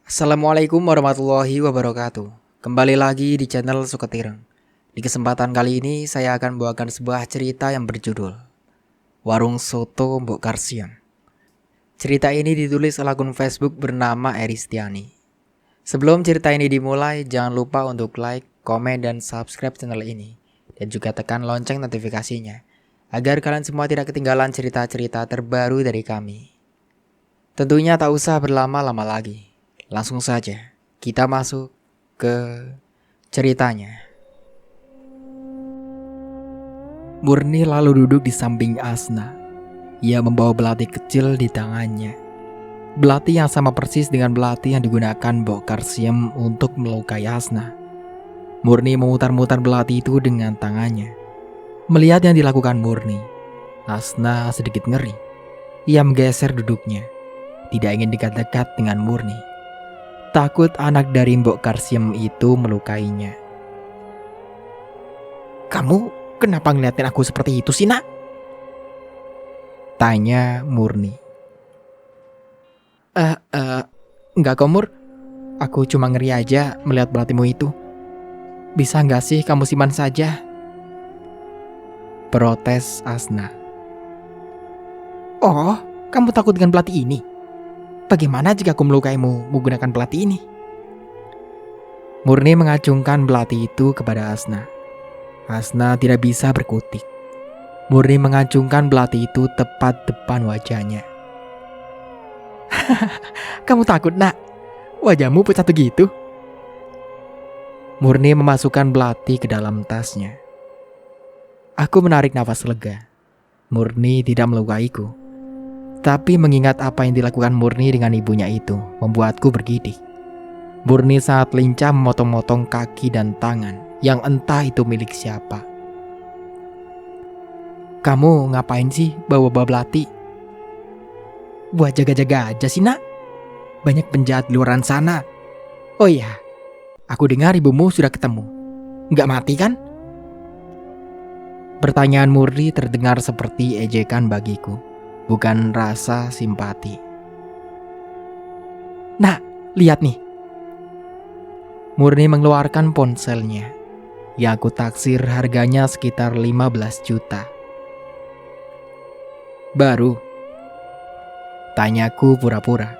Assalamualaikum warahmatullahi wabarakatuh. Kembali lagi di channel Suketireng. Di kesempatan kali ini saya akan membawakan sebuah cerita yang berjudul Warung Soto Mbok Karsiem. Cerita ini ditulis oleh akun Facebook bernama Eristiani. Sebelum cerita ini dimulai, jangan lupa untuk like, komen, dan subscribe channel ini. Dan juga tekan lonceng notifikasinya, agar kalian semua tidak ketinggalan cerita-cerita terbaru dari kami. Tentunya tak usah berlama-lama lagi. Langsung saja kita masuk ke ceritanya. Murni lalu duduk di samping Asna. Ia membawa belati kecil di tangannya. Belati yang sama persis dengan belati yang digunakan Mbok Karsiem untuk melukai Asna. Murni memutar-mutar belati itu dengan tangannya. Melihat yang dilakukan Murni, Asna sedikit ngeri. Ia menggeser duduknya, tidak ingin dekat-dekat dengan Murni. Takut anak dari Mbok Karsiem itu melukainya. "Kamu kenapa ngeliatin aku seperti itu sih, nak?" tanya Murni. Enggak kok, Mur. Aku cuma ngeri aja melihat belatimu itu. Bisa nggak sih kamu simpan saja?" protes Asna. "Oh, kamu takut dengan belati ini? Bagaimana jika aku melukaimu menggunakan belati ini?" Murni mengacungkan belati itu kepada Asna. Asna tidak bisa berkutik. Murni mengacungkan belati itu tepat depan wajahnya. "Kamu takut, nak? Wajahmu pucat begitu?" Murni memasukkan belati ke dalam tasnya. Aku menarik nafas lega. Murni tidak melukaiku. Tapi mengingat apa yang dilakukan Murni dengan ibunya itu membuatku bergidik. Murni sangat lincah memotong-motong kaki dan tangan yang entah itu milik siapa. "Kamu ngapain sih bawa-bawa belati?" "Buat jaga-jaga aja sih, nak. Banyak penjahat di luar sana. Oh iya, aku dengar ibumu sudah ketemu. Nggak mati kan?" Pertanyaan Murni terdengar seperti ejekan bagiku, bukan rasa simpati. "Nah, lihat nih." Murni mengeluarkan ponselnya, yang aku taksir harganya sekitar 15 juta. "Baru?" tanyaku pura-pura.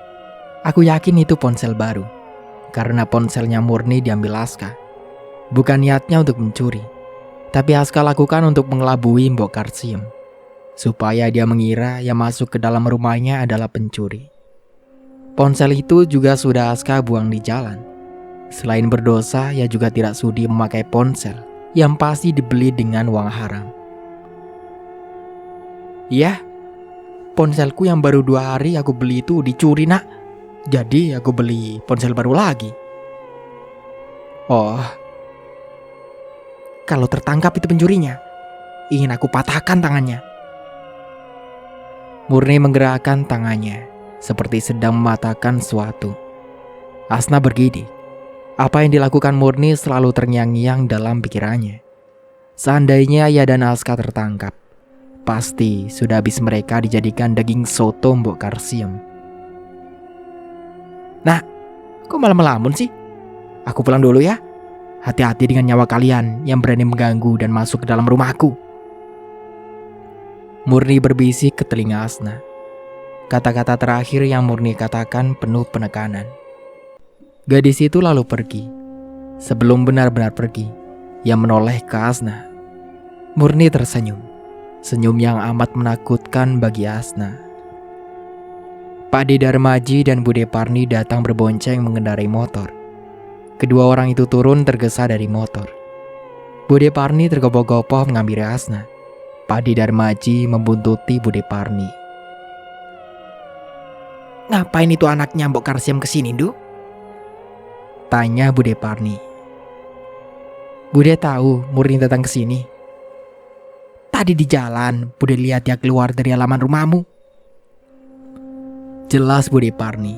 Aku yakin itu ponsel baru, karena ponselnya Murni diambil Aska. Bukan niatnya untuk mencuri, tapi Aska lakukan untuk mengelabui Mbok Karsiem, supaya dia mengira yang masuk ke dalam rumahnya adalah pencuri. Ponsel itu juga sudah Aska buang di jalan. Selain berdosa, ia juga tidak sudi memakai ponsel yang pasti dibeli dengan uang haram. "Ya, ponselku yang baru 2 hari aku beli itu dicuri, nak. Jadi aku beli ponsel baru lagi." "Oh, kalau tertangkap itu pencurinya, ingin aku patahkan tangannya." Murni menggerakkan tangannya seperti sedang mematahkan sesuatu. Asna bergidik. Apa yang dilakukan Murni selalu terngiang-ngiang dalam pikirannya. Seandainya ia dan Aska tertangkap, pasti sudah habis mereka dijadikan daging soto Mbok Karsiem. "Nah, kok malah melamun sih? Aku pulang dulu ya. Hati-hati dengan nyawa kalian yang berani mengganggu dan masuk ke dalam rumahku." Murni berbisik ke telinga Asna. Kata-kata terakhir yang Murni katakan penuh penekanan. Gadis itu lalu pergi. Sebelum benar-benar pergi, ia menoleh ke Asna. Murni tersenyum. Senyum yang amat menakutkan bagi Asna. Pak De Darmaji dan Bude Parni datang berbonceng mengendarai motor. Kedua orang itu turun tergesa dari motor. Bude Parni tergopoh-gopoh mengambil Asna. Pak De Darmaji membuntuti Bude Parni. "Ngapain itu anaknya Mbok Karsiem kesini, Du?" tanya Bude Parni. "Bude tahu Murni datang ke sini. Tadi di jalan, Bude lihat dia keluar dari halaman rumahmu." jelas Bude Parni.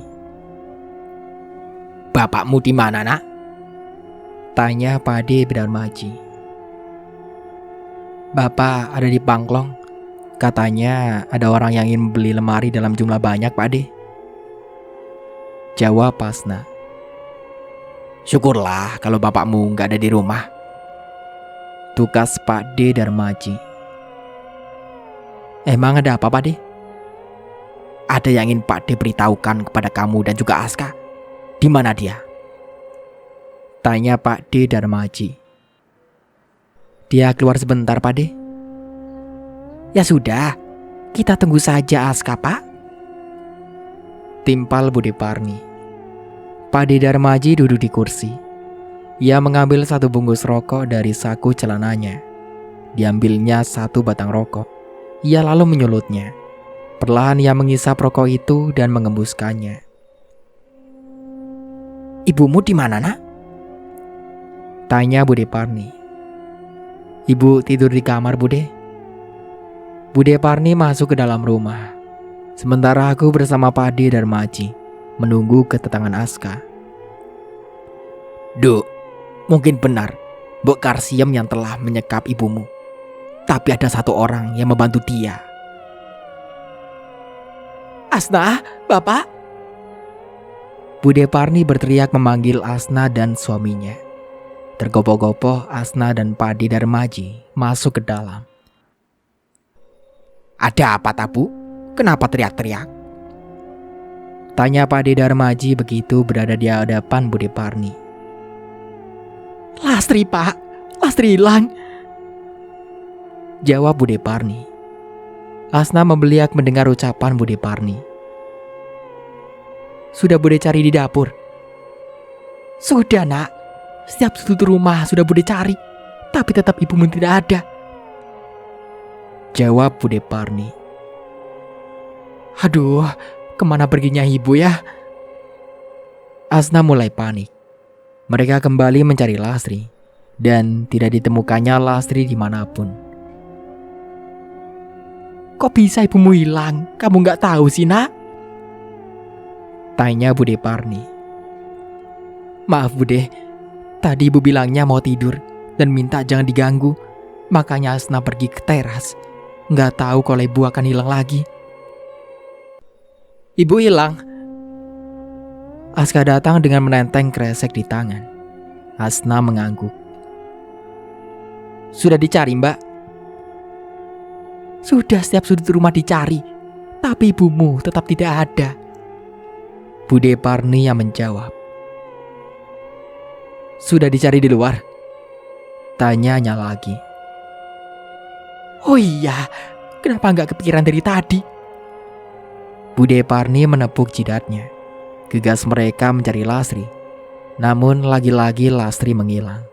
"Bapakmu di mana, nak?" tanya Pak De Darmaji. "Bapak ada di Pangklong. Katanya ada orang yang ingin membeli lemari dalam jumlah banyak, Pak De," jawab Asna. Syukurlah kalau bapakmu nggak ada di rumah, tukas Pak D Darmaji. Emang ada apa, Pak D? Ada yang ingin Pak D beritahukan kepada kamu dan juga Aska. Di mana dia? Tanya Pak D Darmaji. Dia keluar sebentar, Pak D. Ya sudah, kita tunggu saja Aska, Pak. Timpal Bude Parni. Pak D Darmaji duduk di kursi. Ia mengambil satu bungkus rokok dari saku celananya. Diambilnya satu batang rokok. Ia lalu menyulutnya. Perlahan ia mengisap rokok itu dan mengembuskannya. Ibumu di mana, Nak? Tanya Bude Parni. Ibu tidur di kamar, Bude. Bude Parni masuk ke dalam rumah. Sementara aku bersama Pak D Darmaji menunggu kedatangan Aska. Duk, mungkin benar Mbok Karsiem yang telah menyekap ibumu. Tapi ada satu orang yang membantu dia. Asna, Bapak. Bude Parni berteriak memanggil Asna dan suaminya. Tergopoh-gopoh Asna dan Pak D Darmaji masuk ke dalam. Ada apa, Tabu? Kenapa teriak-teriak? Tanya Pak D Darmaji begitu berada di hadapan Bude Parni. Lastri, Pak. Lastri hilang. Jawab Bude Parni. Asna membeliak mendengar ucapan Bude Parni. Sudah Bude cari di dapur? Sudah, Nak. Setiap sudut rumah sudah Bude cari, tapi tetap ibumu tidak ada. Jawab Bude Parni. Aduh, kemana perginya ibu ya? Asna mulai panik. Mereka kembali mencari Lastri, dan tidak ditemukannya Lastri dimanapun. Kok bisa ibumu hilang? Kamu nggak tahu sih, Nak? Tanya Bude Parni. Maaf, Bude. Tadi ibu bilangnya mau tidur dan minta jangan diganggu. Makanya Asna pergi ke teras. Nggak tahu kalau ibu akan hilang lagi. Ibu hilang? Aska datang dengan menenteng kresek di tangan. Asna mengangguk. Sudah dicari, Mbak? Sudah setiap sudut rumah dicari, tapi ibumu tetap tidak ada. Bude Parni yang menjawab. Sudah dicari di luar? Tanyanya lagi. Oh iya, kenapa nggak kepikiran dari tadi? Bude Parni menepuk jidatnya. Gegas mereka mencari Lastri. Namun lagi-lagi Lastri menghilang.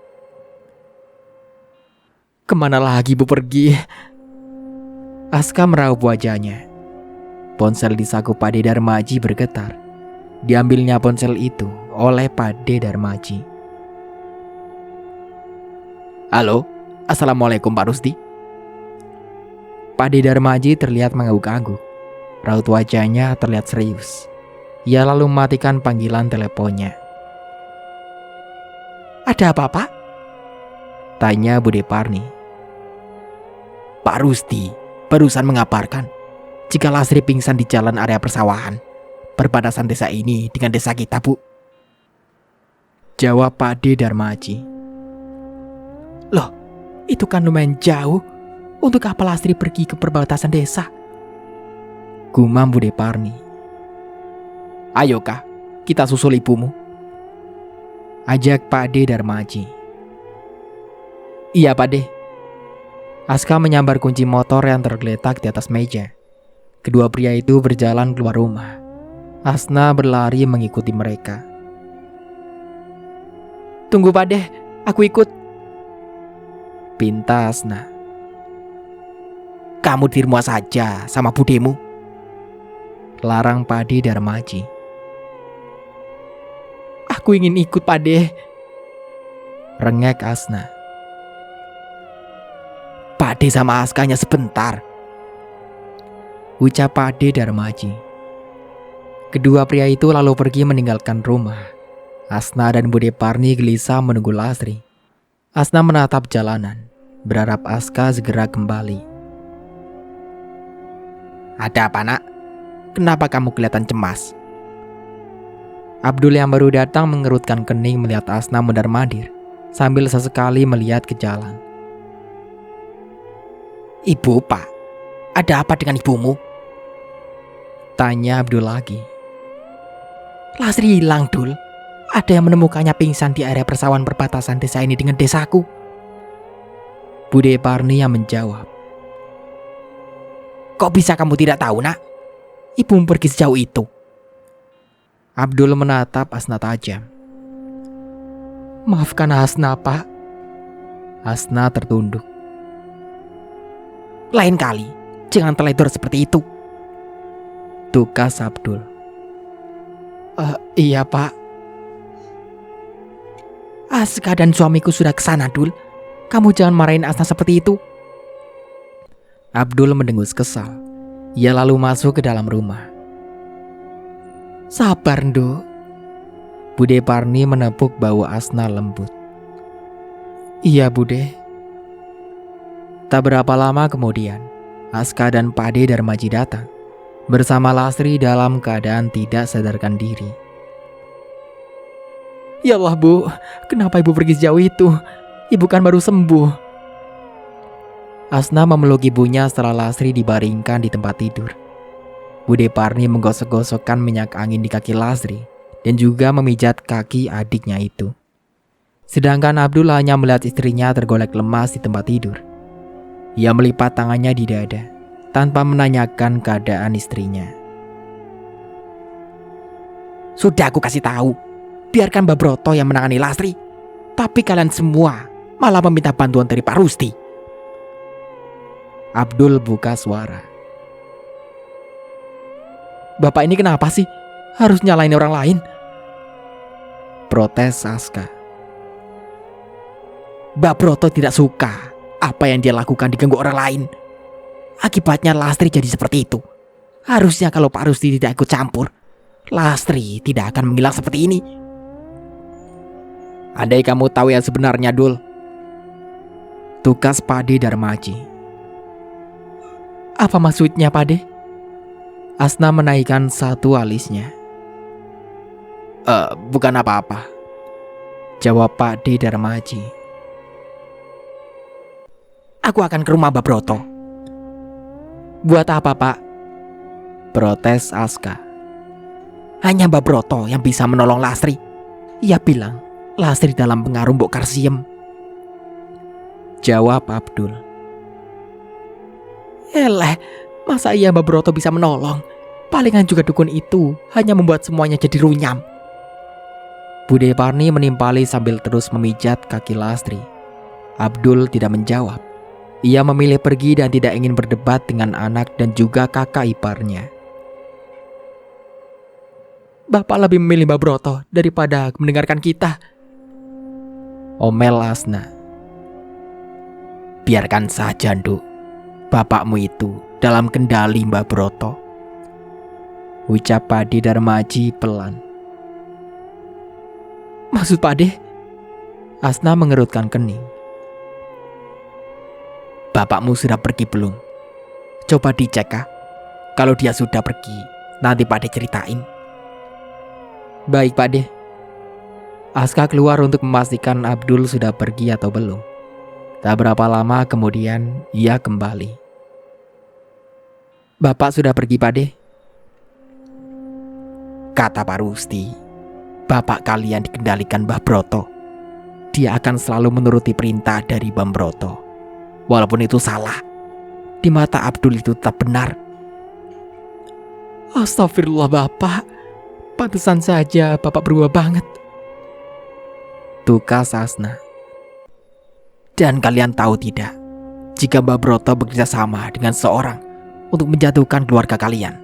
Kemana lagi ibu pergi? Aska meraup wajahnya. Ponsel di saku Pak D Darmaji bergetar. Diambilnya ponsel itu oleh Pak D Darmaji. Halo, Assalamualaikum Pak Rusdi. Pak D Darmaji terlihat mengangguk-angguk. Raut wajahnya terlihat serius. Ia lalu mematikan panggilan teleponnya. Ada apa, Pak? Tanya Bude Parni. Pak Rusdi barusan mengabarkan jika Lastri pingsan di jalan area persawahan perbatasan desa ini dengan desa kita, Bu. Jawab Pak D Darmaji. Loh, itu kan lumayan jauh. Untuk apa Lastri pergi ke perbatasan desa? Gumam Bude Parni. Ayo Kak, kita susul ibumu. Ajak Pak D Darmaji. Iya Pak D. Aska menyambar kunci motor yang tergeletak di atas meja. Kedua pria itu berjalan keluar rumah. Asna berlari mengikuti mereka. Tunggu Pak D, aku ikut. Pinta Asna. Kamu di rumah saja sama budemu. Larang Pak D Darmaji. Aku ingin ikut Pak D. Rengek Asna. Pak D sama Askanya sebentar. Ucap Pak D Darmaji. Kedua pria itu lalu pergi meninggalkan rumah. Asna dan Bude Parni gelisah menunggu Lastri. Asna menatap jalanan, berharap Aska segera kembali. Ada apa, Nak? Kenapa kamu kelihatan cemas? Abdul yang baru datang mengerutkan kening melihat Asna mondar-mandir sambil sesekali melihat ke jalan. "Ibu, Pak, ada apa dengan ibumu?" tanya Abdul lagi. "Lasri hilang, Dul. Ada yang menemukannya pingsan di area persawahan perbatasan desa ini dengan desaku." Bude Parni yang menjawab. "Kok bisa kamu tidak tahu, Nak? Ibumu pergi sejauh itu." Abdul menatap Asna tajam. "Maafkan Asna, Pak." Asna tertunduk. "Lain kali, jangan teledor seperti itu," tukas Abdul. Iya, Pak." "Aska dan suamiku sudah kesana, Dul. Kamu jangan marahin Asna seperti itu." Abdul mendengus kesal. Ia lalu masuk ke dalam rumah. "Sabar, Ndo." Bude Parni menepuk bahu Asna lembut. "Iya, Bude." Tak berapa lama kemudian, Aska dan Pade Darmaji datang bersama Lasri dalam keadaan tidak sadarkan diri. "Ya Allah, Bu, kenapa Ibu pergi sejauh itu? Ibu kan baru sembuh." Asna memeluk ibunya setelah Lasri dibaringkan di tempat tidur. Bude Parni menggosok-gosokkan minyak angin di kaki Lasri dan juga memijat kaki adiknya itu. Sedangkan Abdul hanya melihat istrinya tergolek lemas di tempat tidur. Ia melipat tangannya di dada tanpa menanyakan keadaan istrinya. "Sudah aku kasih tahu, biarkan Mbak Broto yang menangani Lasri. Tapi kalian semua malah meminta bantuan dari Pak Rusti." Abdul buka suara. "Bapak ini kenapa sih? Harus nyalain orang lain?" protes Aska. "Mbak Broto tidak suka apa yang dia lakukan diganggu orang lain. Akibatnya Lastri jadi seperti itu. Harusnya kalau Pak Rusti tidak ikut campur, Lastri tidak akan menghilang seperti ini." "Andai kamu tahu yang sebenarnya, Dul," tukas Pade Darmaji. "Apa maksudnya, Pade?" Asna menaikkan satu alisnya. Bukan apa-apa," jawab Pak D. Darmaji. "Aku akan ke rumah Mbak Broto." "Buat apa, Pak?" protes Aska. "Hanya Mbak Broto yang bisa menolong Lastri. Ia bilang Lastri dalam pengaruh Mbok Karsiem," jawab Abdul. "Eleh, masa iya Mbak Broto bisa menolong? Palingan juga dukun itu hanya membuat semuanya jadi runyam." Bude Parni menimpali sambil terus memijat kaki Lastri. Abdul tidak menjawab. Ia memilih pergi dan tidak ingin berdebat dengan anak dan juga kakak iparnya. "Bapak lebih memilih Mbak Broto daripada mendengarkan kita," omel Asna. "Biarkan saja, Nduk. Bapakmu itu dalam kendali Mbak Broto," ucap Pade Darmaji pelan. "Maksud Pade?" Asna mengerutkan kening. "Bapakmu sudah pergi belum? Coba dicek, Kak. Kalau dia sudah pergi, nanti Pade ceritain." "Baik, Pade." Aska keluar untuk memastikan Abdul sudah pergi atau belum. Tak berapa lama kemudian ia kembali. "Bapak sudah pergi, Pade?" "Kata Pak Rusti, bapak kalian dikendalikan Mbah Broto. Dia akan selalu menuruti perintah dari Mbah Broto. Walaupun itu salah, di mata Abdul itu tetap benar." "Astagfirullah, Bapak. Pantesan saja Bapak berubah banget," tukas Asna. "Dan kalian tahu tidak, jika Mbah Broto bekerja sama dengan seorang untuk menjatuhkan keluarga kalian?"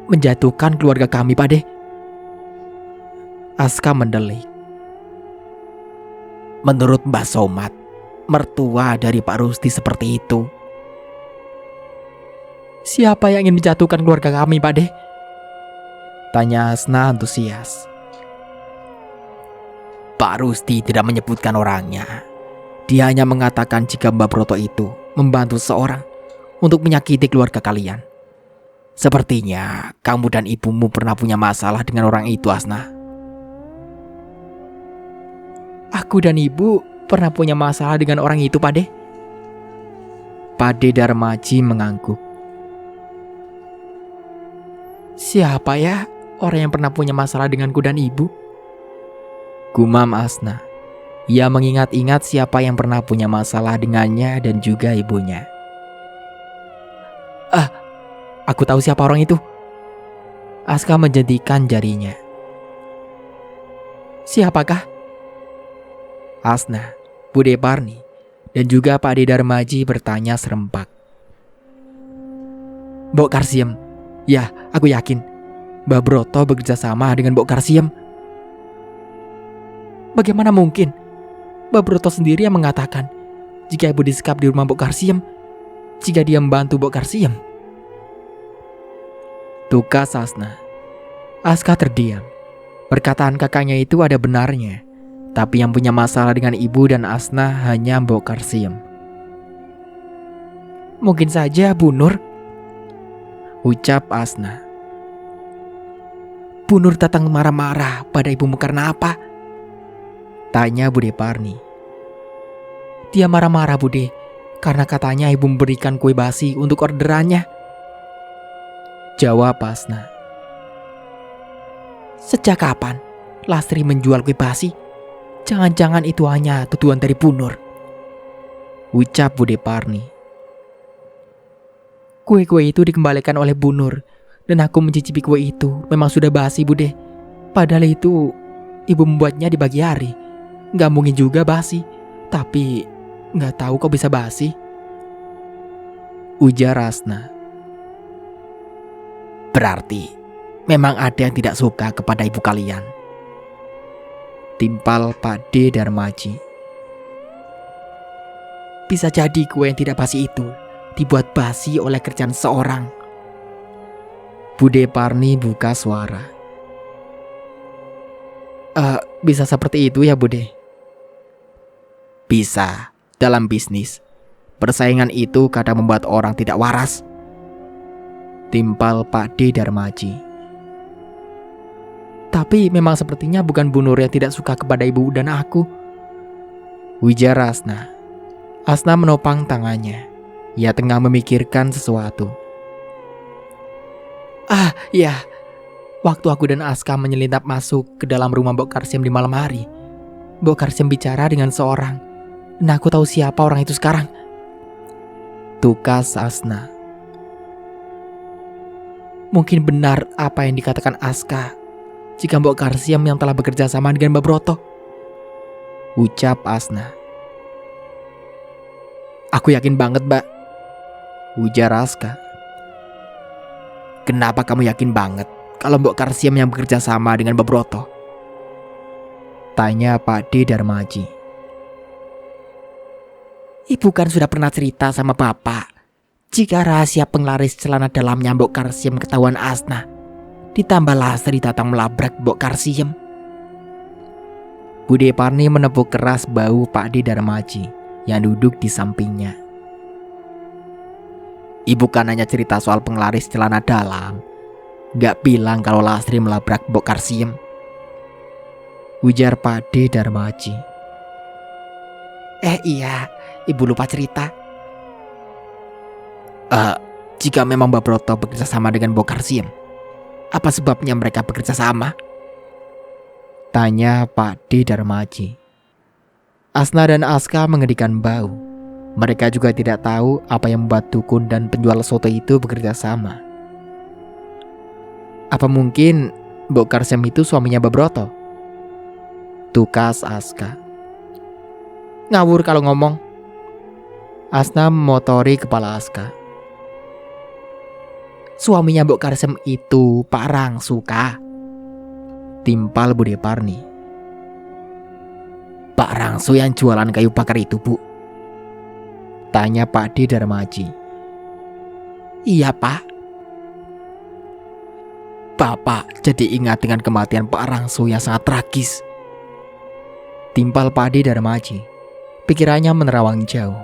"Menjatuhkan keluarga kami, Pade?" Aska mendelik. "Menurut Mbah Somad, mertua dari Pak Rusti seperti itu." "Siapa yang ingin menjatuhkan keluarga kami, Pade?" tanya Asna antusias. "Pak Rusti tidak menyebutkan orangnya. Dia hanya mengatakan jika Mbah Broto itu membantu seorang untuk menyakiti keluarga kalian. Sepertinya kamu dan ibumu pernah punya masalah dengan orang itu, Asna. Aku dan ibu pernah punya masalah dengan orang itu, Pade. Pade Darmaji mengangguk. Siapa ya orang yang pernah punya masalah denganku dan ibu? Gumam Asna. Ia mengingat-ingat siapa yang pernah punya masalah dengannya dan juga ibunya. Aku tahu siapa orang itu. Aska menjentikan jarinya. Siapakah? Asna, Bude Parni, dan juga Pak De Darmaji bertanya serempak. Mbok Karsiem. Ya, aku yakin Mbak Broto bekerja sama dengan Mbok Karsiem. Bagaimana mungkin? Mbak Broto sendiri yang mengatakan jika ibu disekap di rumah Mbok Karsiem, jika dia membantu Mbok Karsiem. Tukas Asna. Aska terdiam. Perkataan kakaknya itu ada benarnya, tapi yang punya masalah dengan ibu dan Asna hanya Mbok Karsiem. Mungkin saja Bu Nur, ucap Asna. Bu Nur datang marah-marah pada ibumu karena apa? Tanya Bude Parni. Dia marah-marah, Bude, karena katanya ibu memberikan kue basi untuk orderannya. Jawab Asna. Sejak kapan Lastri menjual kue basi? Jangan-jangan itu hanya tuduhan dari Bu Nur, ucap Bude Parni. Kue-kue itu dikembalikan oleh Bu Nur, dan aku mencicipi kue itu memang sudah basi, Bude. Padahal itu ibu membuatnya di pagi hari. Gak mungkin juga basi, tapi gak tahu kok bisa basi, ujar Asna. Berarti memang ada yang tidak suka kepada ibu kalian, timpal Pak De Darmaji. Bisa jadi kue yang tidak basi itu dibuat basi oleh kerjaan seorang. Bude Parni buka suara. Bisa seperti itu ya, Bude? Bisa. Dalam bisnis, persaingan itu kadang membuat orang tidak waras, timpal Pak De Darmaji. Tapi memang sepertinya bukan Bu Nur yang tidak suka kepada ibu dan aku, ujar Asna. Asna menopang tangannya. Ia tengah memikirkan sesuatu. Ya. Waktu aku dan Aska menyelinap masuk ke dalam rumah Mbok Karsiem di malam hari, Mbok Karsiem bicara dengan seorang, dan aku tahu siapa orang itu sekarang, tukas Asna. Mungkin benar apa yang dikatakan Aska, jika Mbok Karsiem yang telah bekerja sama dengan Mbak Broto, ucap Asna. Aku yakin banget, Mbak, ujar Aska. Kenapa kamu yakin banget kalau Mbok Karsiem yang bekerja sama dengan Mbak Broto? Tanya Pak De Darmaji. Ibu kan sudah pernah cerita sama Bapak, jika rahasia penglaris celana dalamnya Mbok Karsiem ketahuan Asna, ditambah Lastri datang melabrak Mbok Karsiem. Bude Parni menepuk keras bahu Pak De Darmaji yang duduk di sampingnya. Ibu kan hanya cerita soal penglaris celana dalam, gak bilang kalau Lastri melabrak Mbok Karsiem, ujar Pak De Darmaji. Iya, ibu lupa cerita. Jika memang Mbak Broto bekerja sama dengan Mbok Karsiem, apa sebabnya mereka bekerja sama? Tanya Pak De Darmaji. Asna dan Aska mengedikan bau. Mereka juga tidak tahu apa yang membuat dukun dan penjual soto itu bekerja sama. Apa mungkin Mbok Karsiem itu suaminya Mbak Broto? Tukas Aska. Ngawur kalau ngomong. Asna memotori kepala Aska. Suaminya Mbok Karsiem itu Pak Rangsuka, timpal Bude Parni. Pak Rangsu yang jualan kayu bakar itu, Bu? Tanya Pak De Darmaji. Iya, Pak. Bapak jadi ingat dengan kematian Pak Rangsu yang sangat tragis, timpal Pak De Darmaji. Pikirannya menerawang jauh,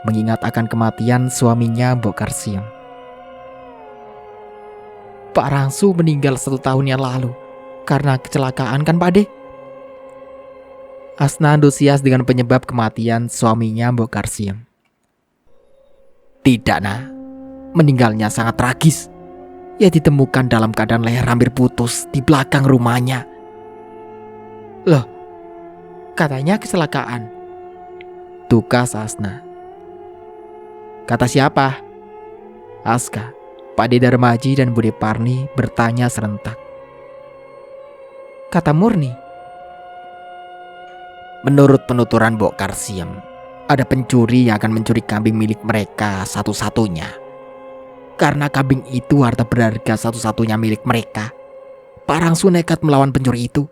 mengingat akan kematian suaminya Mbok Karsiem. Pak Rangsu meninggal 1 tahun yang lalu karena kecelakaan kan Pak De? Asna antusias dengan penyebab kematian suaminya Mbok Karsiem. Tidak nah, meninggalnya sangat tragis. Ia ditemukan dalam keadaan leher hampir putus di belakang rumahnya. Loh, katanya kecelakaan. Tukas Asna. Kata siapa? Aska, Pak De Darmaji dan Bude Parni bertanya serentak. Kata Murni. Menurut penuturan Mbok Karsiem, ada pencuri yang akan mencuri kambing milik mereka satu-satunya. Karena kambing itu harta berharga satu-satunya milik mereka, Pak Rangsu nekat melawan pencuri itu.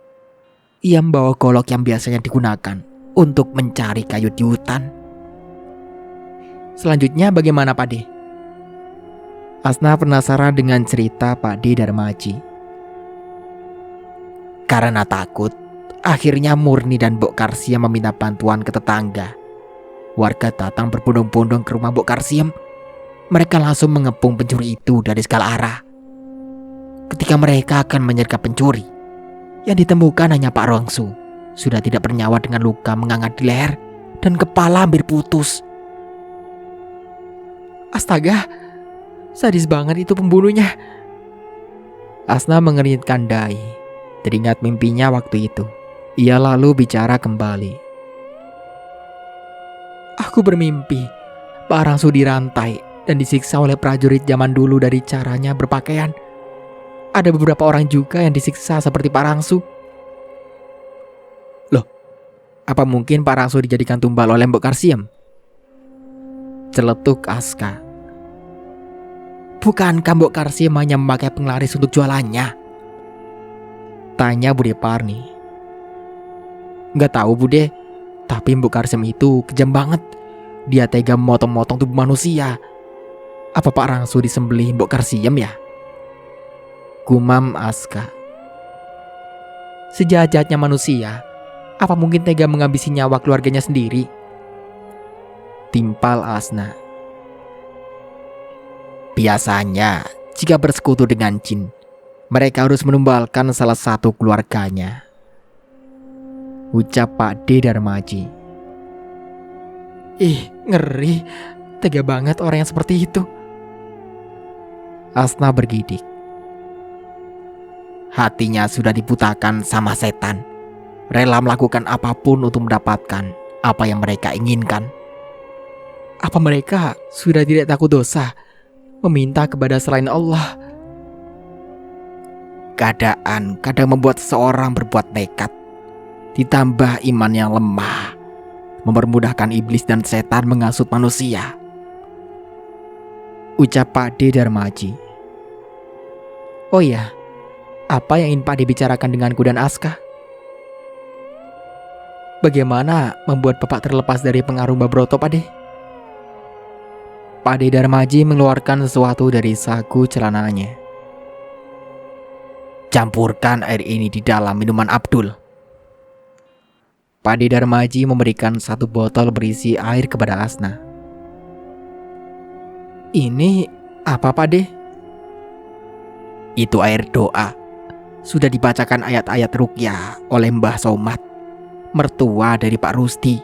Ia membawa golok yang biasanya digunakan untuk mencari kayu di hutan. Selanjutnya bagaimana Pak De? Asna penasaran dengan cerita Pak De Darmaji. Karena takut, akhirnya Murni dan Mbok Karsiem meminta bantuan ke tetangga. Warga datang berbondong-bondong ke rumah Mbok Karsiem. Mereka langsung mengepung pencuri itu dari segala arah. Ketika mereka akan menyergap pencuri, yang ditemukan hanya Pak Rangsu, sudah tidak bernyawa dengan luka menganga di leher dan kepala hampir putus. Astaga, sadis banget itu pembunuhnya. Asna mengeringitkan dahi, teringat mimpinya waktu itu. Ia lalu bicara kembali. Aku bermimpi Pak Rangsu dirantai dan disiksa oleh prajurit zaman dulu dari caranya berpakaian. Ada beberapa orang juga yang disiksa seperti Pak Rangsu. Loh, apa mungkin Pak Rangsu dijadikan tumbal oleh Mbok Karsiem? Celetuk Aska. Bukankah Mbok Karsiem hanya memakai penglaris untuk jualannya? Tanya Bude Parni. Nggak tahu Bude, tapi Mbok Karsiem itu kejam banget. Dia tega memotong-motong tubuh manusia. Apa Pak Rangsu disembelih Mbok Karsiem ya? Gumam Aska. Sejahat-jahatnya manusia, apa mungkin tega menghabisi nyawa keluarganya sendiri? Timpal Asna. Biasanya, jika bersekutu dengan jin, mereka harus menumbalkan salah satu keluarganya. Ucap Pak De Darmaji. Ih, ngeri. Tega banget orang yang seperti itu. Asna bergidik. Hatinya sudah dibutakan sama setan. Rela melakukan apapun untuk mendapatkan apa yang mereka inginkan. Apa mereka sudah tidak takut dosa, meminta kepada selain Allah? Keadaan kadang membuat seseorang berbuat nekat. Ditambah iman yang lemah, mempermudahkan iblis dan setan menghasut manusia. Ucap Pak De Darmaji. Oh iya, apa yang ingin Pak De bicarakan denganku dan Aska? Bagaimana membuat Bapak terlepas dari pengaruh Mbak Broto, Pak De? Pak De Darmaji mengeluarkan sesuatu dari saku celananya. Campurkan air ini di dalam minuman Abdul. Pak De Darmaji memberikan 1 botol berisi air kepada Asna. Ini apa Pak De? Itu air doa. Sudah dibacakan ayat-ayat ruqyah oleh Mbah Somad, mertua dari Pak Rusti.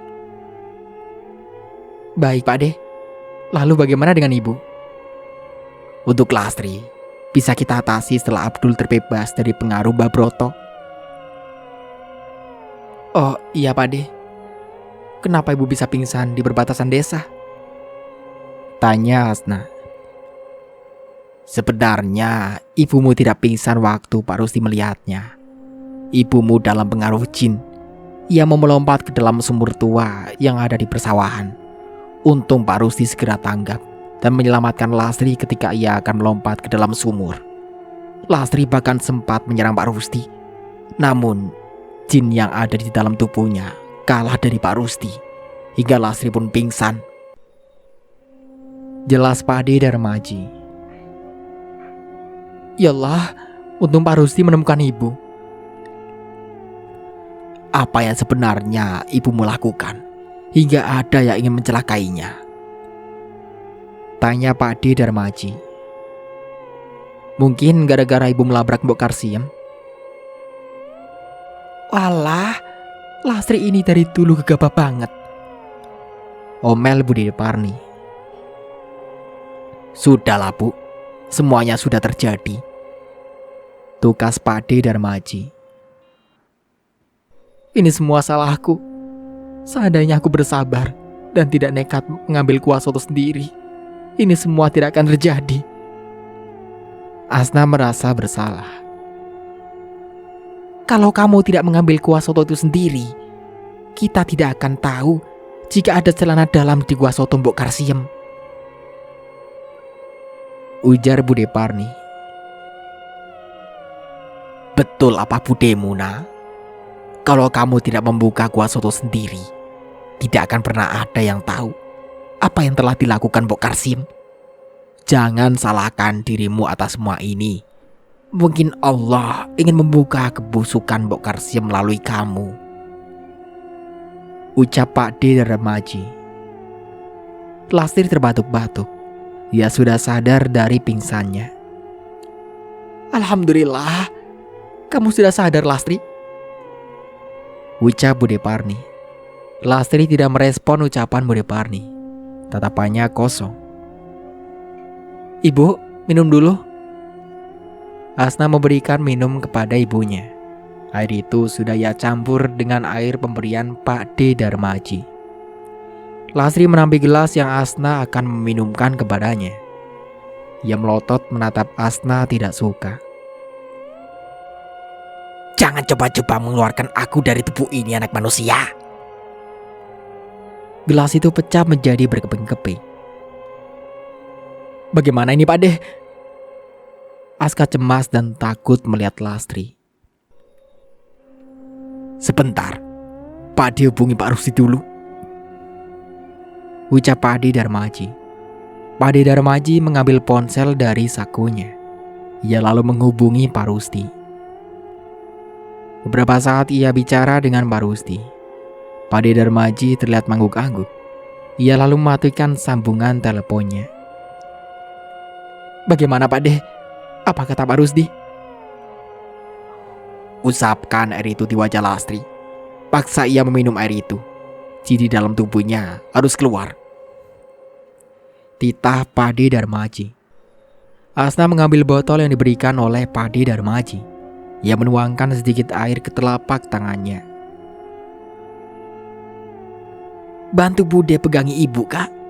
Baik Pak De. Lalu bagaimana dengan Ibu? Untuk Lastri, bisa kita atasi setelah Abdul terbebas dari pengaruh Mbah Broto. Oh iya Pak De. Kenapa Ibu bisa pingsan di perbatasan desa? Tanya Asna. Sebenarnya ibumu tidak pingsan waktu Pak Rusti melihatnya. Ibumu dalam pengaruh jin. Ia mau melompat ke dalam sumur tua yang ada di persawahan. Untung Pak Rusti segera tanggap dan menyelamatkan Lastri ketika ia akan melompat ke dalam sumur. Lastri bahkan sempat menyerang Pak Rusti. Namun jin yang ada di dalam tubuhnya kalah dari Pak Rusti, hingga Lastri pun pingsan. Jelas Pak De Darmaji. Yalah, untung Pak Rusti menemukan Ibu. Apa yang sebenarnya ibumu lakukan hingga ada yang ingin mencelakainya? Tanya Pak De Darmaji. Mungkin gara-gara ibu melabrak Mbok Karsiem. Walah, Lastri ini dari dulu gegabah banget, omel Bude Parni. Sudahlah Bu, semuanya sudah terjadi, tukas Pak D Darmaji. Ini semua salahku. Seandainya aku bersabar dan tidak nekat mengambil kuah soto sendiri, ini semua tidak akan terjadi. Asna merasa bersalah. Kalau kamu tidak mengambil kuah soto itu sendiri, kita tidak akan tahu jika ada celana dalam di kuah soto Mbok Karsiem, ujar Bude Parni. Betul apa budemu, Nak? Kalau kamu tidak membuka kuah soto sendiri, tidak akan pernah ada yang tahu apa yang telah dilakukan Mbok Karsiem. Jangan salahkan dirimu atas semua ini. Mungkin Allah ingin membuka kebusukan Mbok Karsiem melalui kamu, ucap Pak D Darmaji. Lastri terbatuk-batuk. Ia sudah sadar dari pingsannya. Alhamdulillah, kamu sudah sadar, Lastri, ucap Bude Parni. Lastri tidak merespon ucapan Bude Parni. Tatapannya kosong. Ibu, minum dulu. Asna memberikan minum kepada ibunya. Air itu sudah ia campur dengan air pemberian Pak D Darmaji. Lastri menampi gelas yang Asna akan meminumkan kepadanya. Ia melotot menatap Asna tidak suka. Jangan coba-coba mengeluarkan aku dari tubuh ini, anak manusia. Gelas itu pecah menjadi berkeping-keping. Bagaimana ini, Pak D? Aska cemas dan takut melihat Lastri. Sebentar, Pak D hubungi Pak Rusdi dulu, ucap Pak D Darmaji. Pak D Darmaji mengambil ponsel dari sakunya. Ia lalu menghubungi Pak Rusdi. Beberapa saat ia bicara dengan Pak Rusdi. Pak D Darmaji terlihat mengangguk-angguk. Ia lalu mematikan sambungan teleponnya. Bagaimana Pak D? Apa kata Pak Rusdi? Usapkan air itu di wajah Lastri. Paksa ia meminum air itu. Jadi dalam tubuhnya harus keluar, titah Pak D Darmaji. Asna mengambil botol yang diberikan oleh Pak D Darmaji. Ia menuangkan sedikit air ke telapak tangannya. Bantu Bude pegangi ibu, Kak.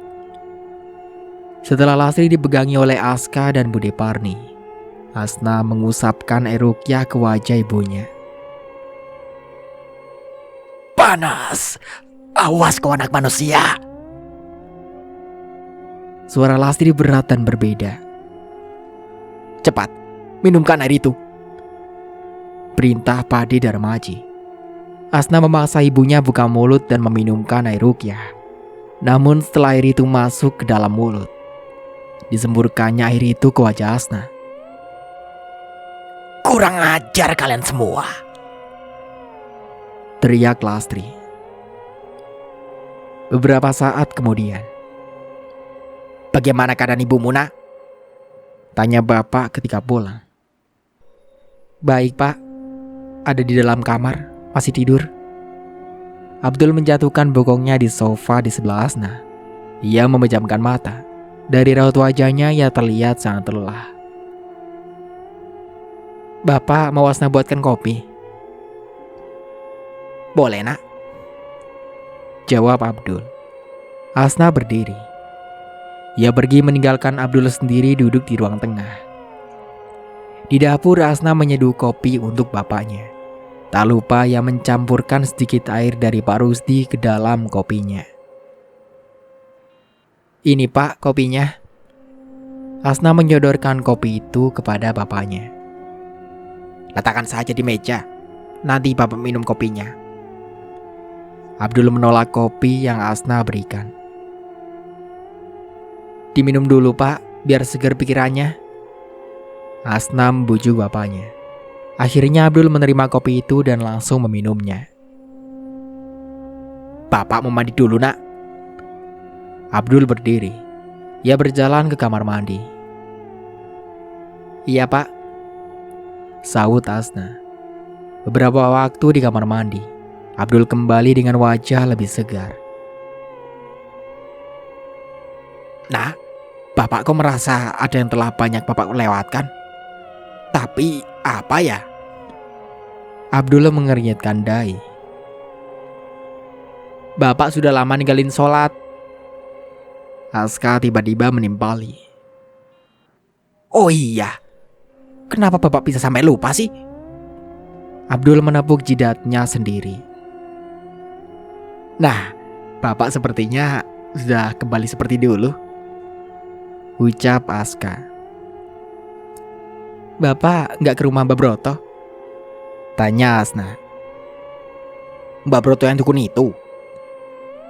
Setelah Lastri dipegangi oleh Aska dan Bude Parni, Asna mengusapkan air ruqyah ke wajah ibunya. Panas, awas kau anak manusia. Suara Lastri berat dan berbeda. Cepat, minumkan air itu, perintah Pak D Darmaji. Asna memaksa ibunya buka mulut dan meminumkan air ruqyah. Namun setelah air itu masuk ke dalam mulut, disemburkannya air itu ke wajah Asna. Kurang ajar kalian semua, teriak Lastri. Beberapa saat kemudian, bagaimana keadaan ibu Muna? Tanya bapak ketika pulang. Baik Pak, ada di dalam kamar, masih tidur. Abdul menjatuhkan bokongnya di sofa di sebelah Asna. Ia memejamkan mata. Dari raut wajahnya ia terlihat sangat lelah. Bapak mau Asna buatkan kopi? Boleh nak, jawab Abdul. Asna berdiri. Ia pergi meninggalkan Abdul sendiri duduk di ruang tengah. Di dapur Asna menyeduh kopi untuk bapaknya. Tak lupa ia mencampurkan sedikit air dari Pak Rusdi ke dalam kopinya. Ini Pak kopinya. Asna menyodorkan kopi itu kepada bapaknya. Letakkan saja di meja, nanti bapak minum kopinya. Abdul menolak kopi yang Asna berikan. Diminum dulu Pak, biar segar pikirannya. Asna membujuk bapaknya. Akhirnya Abdul menerima kopi itu dan langsung meminumnya. Bapak mau mandi dulu nak. Abdul berdiri. Ia berjalan ke kamar mandi. Iya pak, sahut Asna. Beberapa waktu di kamar mandi, Abdul kembali dengan wajah lebih segar. Nah, bapak kok merasa ada yang telah banyak bapak lewatkan? Tapi apa ya? Abdul mengernyitkan dahi. Bapak sudah lama ninggalin sholat. Aska tiba-tiba menimpali. Oh iya, kenapa bapak bisa sampai lupa sih? Abdul menepuk jidatnya sendiri. Nah, bapak sepertinya sudah kembali seperti dulu, ucap Aska. Bapak nggak ke rumah Mbak Broto? Tanya Asna. Mbak Broto yang dukun itu?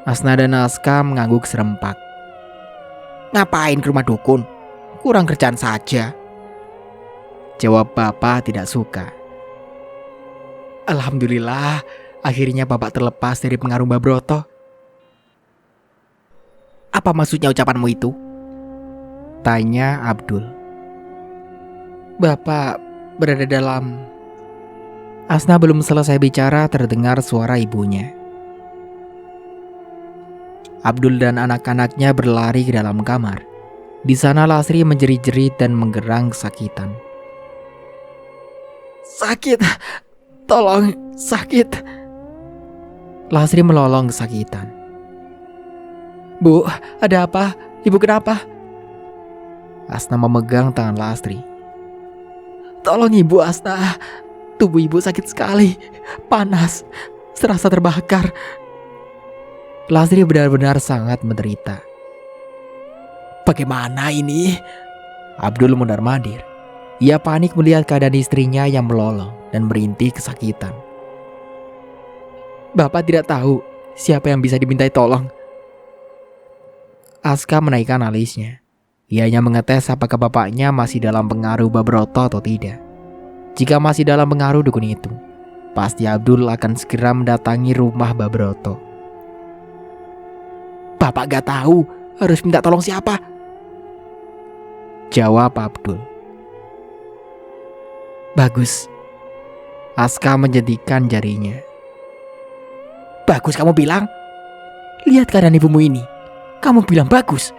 Asna dan Aska mengangguk serempak. Ngapain ke rumah dukun? Kurang kerjaan saja, jawab bapak tidak suka. Alhamdulillah, akhirnya bapak terlepas dari pengaruh Mbak Broto. Apa maksudnya ucapanmu itu? Tanya Abdul. Bapak berada dalam... Asna belum selesai bicara terdengar suara ibunya. Abdul dan anak-anaknya berlari ke dalam kamar. Di sana Lasri menjerit-jerit dan menggerang kesakitan. Sakit, tolong, sakit. Lasri melolong kesakitan. Bu, ada apa? Ibu kenapa? Asna memegang tangan Lasri. Tolong ibu Asna, tubuh ibu sakit sekali, panas, serasa terbakar. Lasri benar-benar sangat menderita. Bagaimana ini? Abdul mundar-mandir. Ia panik melihat keadaan istrinya yang melolong dan merintih kesakitan. Bapak tidak tahu siapa yang bisa dimintai tolong. Aska menaikkan alisnya. Ia hanya mengetes apakah bapaknya masih dalam pengaruh Mbak Broto atau tidak. Jika masih dalam pengaruh dukun itu, pasti Abdul akan segera mendatangi rumah Mbak Broto. Bapak gak tahu harus minta tolong siapa, jawab Abdul. Bagus. Aska menjentikan jarinya. Bagus kamu bilang? Lihat keadaan ibumu ini. Kamu bilang bagus?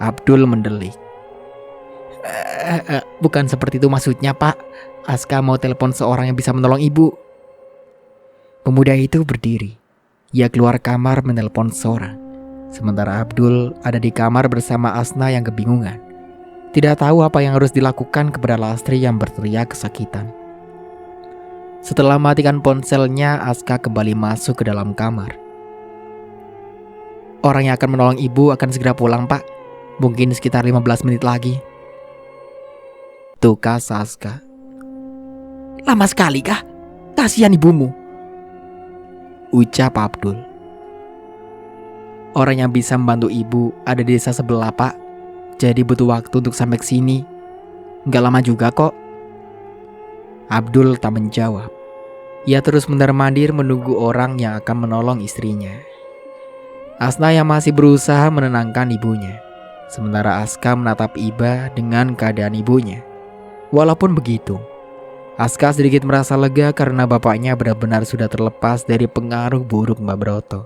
Abdul mendelik. Bukan seperti itu maksudnya, Pak. Aska mau telepon seorang yang bisa menolong ibu. Pemuda itu berdiri. Ia keluar kamar menelepon seorang. Sementara Abdul ada di kamar bersama Asna yang kebingungan. Tidak tahu apa yang harus dilakukan kepada Lasri yang berteriak kesakitan. Setelah matikan ponselnya, Aska kembali masuk ke dalam kamar. Orang yang akan menolong ibu akan segera pulang, Pak. Mungkin sekitar 15 menit lagi. Tukas Aska. Lama sekali kah? Kasihan ibumu, ucap Abdul. Orang yang bisa membantu ibu ada di desa sebelah, Pak. Jadi butuh waktu untuk sampai ke sini. Nggak lama juga kok. Abdul tak menjawab. Ia terus mundar-mandir menunggu orang yang akan menolong istrinya. Asna yang masih berusaha menenangkan ibunya. Sementara Aska menatap Iba dengan keadaan ibunya. Walaupun begitu, Aska sedikit merasa lega karena bapaknya benar-benar sudah terlepas dari pengaruh buruk Mbak Broto.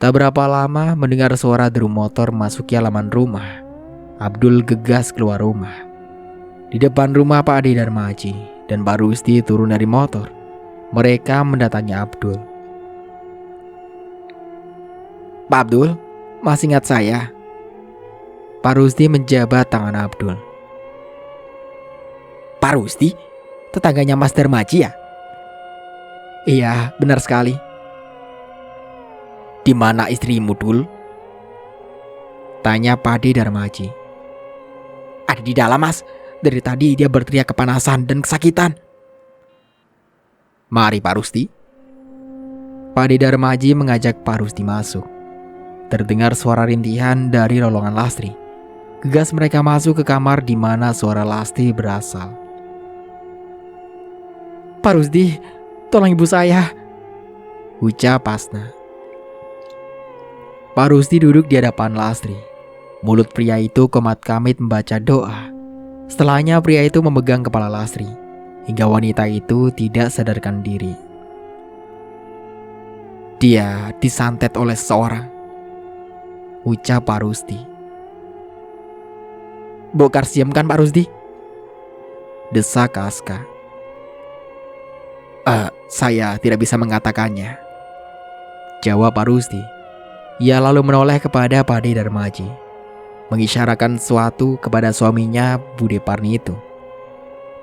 Tak berapa lama mendengar suara deru motor masuki halaman rumah. Abdul gegas keluar rumah. Di depan rumah Pak Ade Darmaji dan Pak Rusdi turun dari motor. Mereka mendatangi Abdul. Pak Abdul, masih ingat saya? Pak Rusdi menjabat tangan Abdul. Pak Rusdi? Tetangganya Mas Darmaji ya? Iya, benar sekali. Di mana istrimu, Dul? Tanya Pak Ade Darmaji. Ada di dalam, Mas. Dari tadi dia berteriak kepanasan dan kesakitan. Mari Pak Rusdi. Pak Ade Darmaji mengajak Pak Rusdi masuk. Terdengar suara rintihan dari rolongan Lasri. Gegas mereka masuk ke kamar di mana suara Lasri berasal. Pak Rusdi, tolong ibu saya, ucap Asna. Pak Rusdi duduk di hadapan Lasri. Mulut pria itu komat-kamit membaca doa. Setelahnya pria itu memegang kepala Lastri hingga wanita itu tidak sadarkan diri. Dia disantet oleh seseorang, ucap Pak Rusdi. Mbok Karsiem kan Pak Rusdi? Desak Aska. Saya tidak bisa mengatakannya, jawab Pak Rusdi. Ia lalu menoleh kepada Pak De Darmaji, mengisyaratkan sesuatu kepada suaminya Bude Parni itu.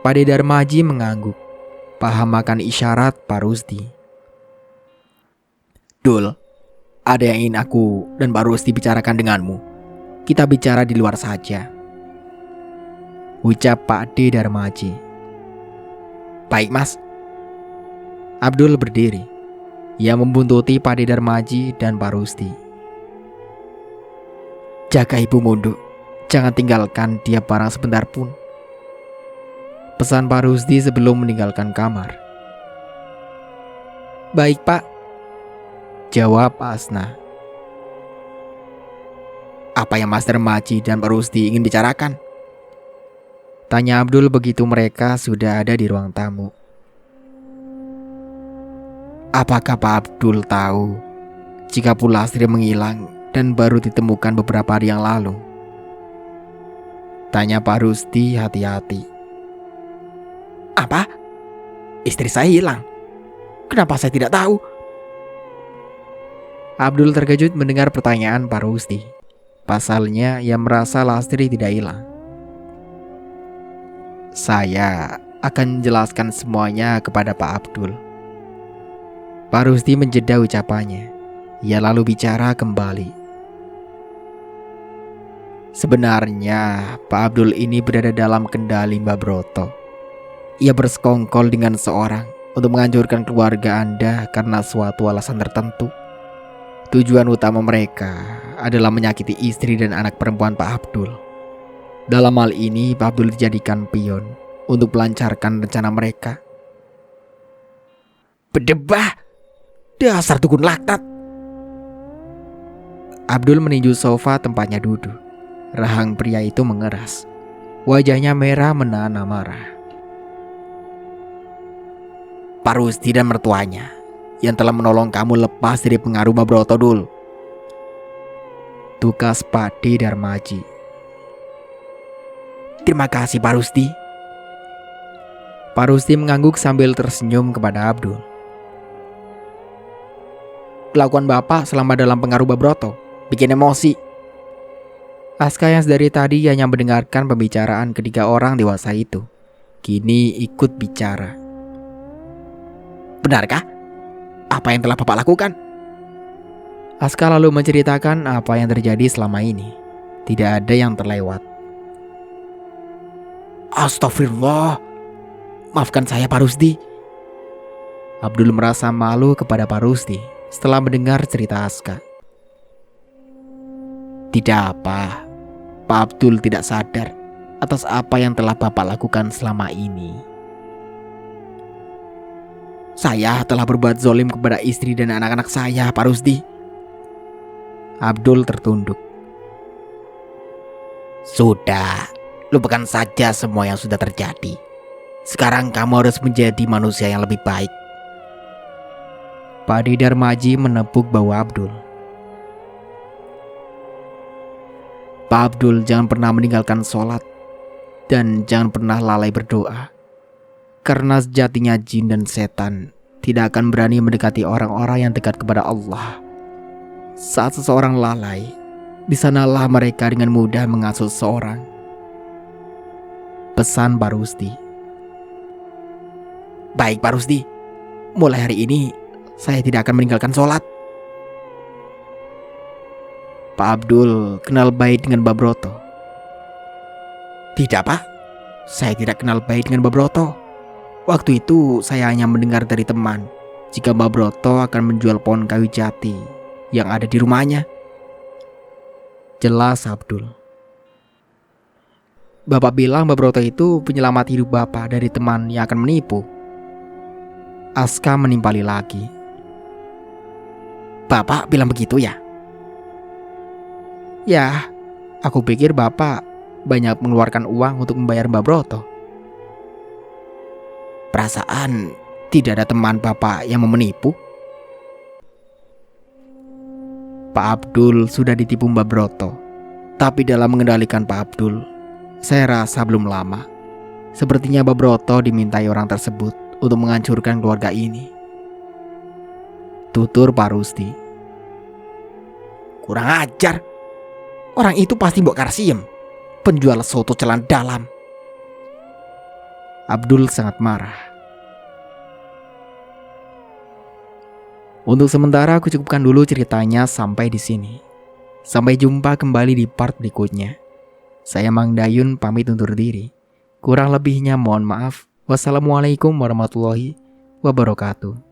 Pak De Darmaji mengangguk, paham akan isyarat Pak Rusdi. Dul, ada yang ingin aku dan Pak Rusdi bicarakan denganmu. Kita bicara di luar saja, ucap Pak De Darmaji. Baik Mas. Abdul berdiri. Ia membuntuti Pak De Darmaji dan Pak Rusdi. Jaga ibu Mundu, jangan tinggalkan dia barang sebentar pun, pesan Pak Rusdi sebelum meninggalkan kamar. Baik Pak, jawab Asna. Apa yang Mas Darmaji dan Pak Rusdi ingin bicarakan? Tanya Abdul begitu mereka sudah ada di ruang tamu. Apakah Pak Abdul tahu jika Bu Lastri menghilang dan baru ditemukan beberapa hari yang lalu? Tanya Pak Rusdi hati-hati. Apa? Istri saya hilang? Kenapa saya tidak tahu? Abdul terkejut mendengar pertanyaan Pak Rusdi. Pasalnya ia merasa Lastri tidak hilang. Saya akan menjelaskan semuanya kepada Pak Abdul. Pak Rusdi menjeda ucapannya. Ia lalu bicara kembali. Sebenarnya Pak Abdul ini berada dalam kendali Mbak Broto. Ia bersekongkol dengan seorang untuk menghancurkan keluarga Anda karena suatu alasan tertentu. Tujuan utama mereka adalah menyakiti istri dan anak perempuan Pak Abdul. Dalam hal ini Pak Abdul dijadikan pion untuk melancarkan rencana mereka. Berdebah! Dasar dukun laknat! Abdul meninju sofa tempatnya duduk. Rahang pria itu mengeras. Wajahnya merah menahan amarah. Pak Rusdi dan mertuanya yang telah menolong kamu lepas dari pengaruh Mbak Broto dulu, tukas Pak De Darmaji. Terima kasih Pak Rusdi. Pak Rusdi mengangguk sambil tersenyum kepada Abdul. Kelakuan Bapak selama dalam pengaruh Mbak Broto bikin emosi. Aska yang dari tadi hanya mendengarkan pembicaraan ketiga orang dewasa itu, kini ikut bicara. Benarkah? Apa yang telah Bapak lakukan? Aska lalu menceritakan apa yang terjadi selama ini. Tidak ada yang terlewat. Astagfirullah. Maafkan saya Pak Rusdi. Abdul merasa malu kepada Pak Rusdi setelah mendengar cerita Aska. Tidak apa, Pak Abdul tidak sadar atas apa yang telah Bapak lakukan selama ini. Saya telah berbuat zolim kepada istri dan anak-anak saya, Pak Rusdi. Abdul tertunduk. Sudah, lupakan saja semua yang sudah terjadi. Sekarang kamu harus menjadi manusia yang lebih baik. Pak De Darmaji menepuk bahu Abdul. Pak Abdul, jangan pernah meninggalkan sholat dan jangan pernah lalai berdoa. Karena sejatinya jin dan setan tidak akan berani mendekati orang-orang yang dekat kepada Allah. Saat seseorang lalai, di sanalah mereka dengan mudah menghasut seseorang. Pesan Pak Rusdi. Baik Pak Rusdi, mulai hari ini saya tidak akan meninggalkan sholat. Pak Abdul kenal baik dengan Mbak Broto. Tidak Pak, saya tidak kenal baik dengan Mbak Broto. Waktu itu saya hanya mendengar dari teman jika Mbak Broto akan menjual pohon kayu jati yang ada di rumahnya. Jelas Abdul. Bapak bilang Mbak Broto itu penyelamat hidup Bapak dari teman yang akan menipu. Aska menimpali lagi. Bapak bilang begitu ya? Ya, Aku pikir Bapak banyak mengeluarkan uang untuk membayar Mbak Broto. Perasaan tidak ada teman Bapak yang mau menipu. Pak Abdul sudah ditipu Mbak Broto. Tapi dalam mengendalikan Pak Abdul, saya rasa belum lama. Sepertinya Mbak Broto dimintai orang tersebut untuk menghancurkan keluarga ini. Tutur Pak Rusti. Kurang ajar. Orang itu pasti Mbok Karsiem, penjual soto celan dalam. Abdul sangat marah. Untuk sementara aku cukupkan dulu ceritanya sampai di sini. Sampai jumpa kembali di part berikutnya. Saya Mang Dayun pamit undur diri. Kurang lebihnya mohon maaf. Wassalamualaikum warahmatullahi wabarakatuh.